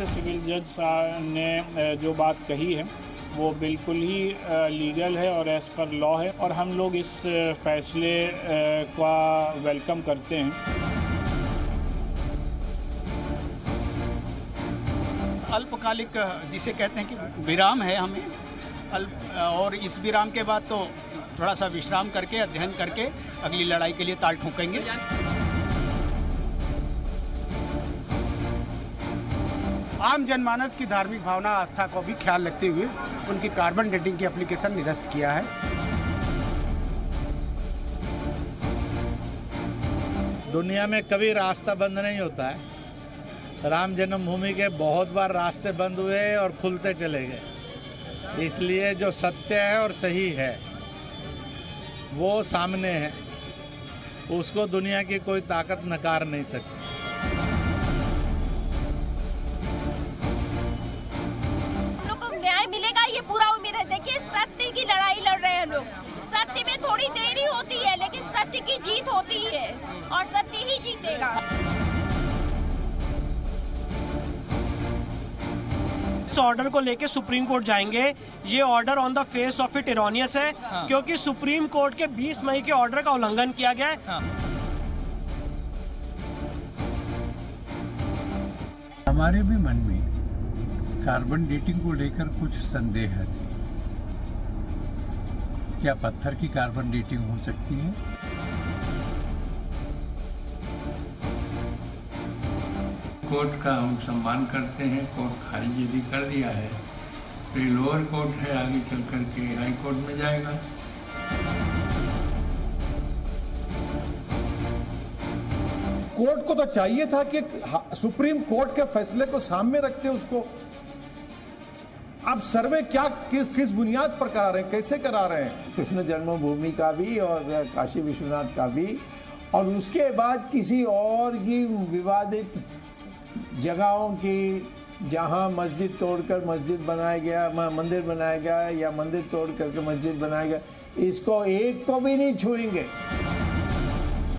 Civil जज साहब ने जो बात कही है वो बिल्कुल ही लीगल है और एज़ पर लॉ है, और हम लोग इस फैसले का वेलकम करते हैं। अल्पकालिक जिसे कहते हैं कि विराम है हमें और इस विराम के बाद तो थोड़ा सा विश्राम करके अध्ययन करके अगली लड़ाई के लिए ताल ठोकेंगे। आम जनमानस की धार्मिक भावना आस्था को भी ख्याल रखते हुए उनकी कार्बन डेटिंग की एप्लीकेशन निरस्त किया है। दुनिया में कभी रास्ता बंद नहीं होता है। राम जन्मभूमि के बहुत बार रास्ते बंद हुए और खुलते चले गए। इसलिए जो सत्य है और सही है वो सामने है, उसको दुनिया की कोई ताकत नकार नहीं सकती। हम लोग को न्याय मिलेगा ये पूरा उम्मीद है। देखिए, सत्य की लड़ाई लड़ रहे हैं हम लोग। सत्य में थोड़ी देरी होती है लेकिन सत्य की जीत होती है और सत्य ही जीतेगा। इस ऑर्डर को लेके सुप्रीम कोर्ट जाएंगे। ये order on the face of it erroneous है, क्योंकि सुप्रीम कोर्ट के 20 मई के ऑर्डर का उल्लंघन किया गया है। हमारे भी मन में कार्बन डेटिंग को लेकर कुछ संदेह थे। क्या पत्थर की कार्बन डेटिंग हो सकती है? कोर्ट का हम सम्मान करते हैं। कोर्ट खारिज यदि कर दिया है तो ये लोअर कोर्ट है, आगे चल करके हाई कोर्ट में जाएगा। कोर्ट को तो चाहिए था कि सुप्रीम कोर्ट के फैसले को सामने रखते उसको। आप सर्वे क्या किस बुनियाद पर करा रहे हैं, कैसे करा रहे हैं? कृष्ण जन्मभूमि का भी और काशी विश्वनाथ का भी, और उसके बाद किसी और की विवादित जगहों की जहां मस्जिद तोड़कर मस्जिद बनाया गया, मंदिर बनाया गया या मंदिर तोड़ करके मस्जिद बनाया गया, इसको एक को भी नहीं छुएंगे।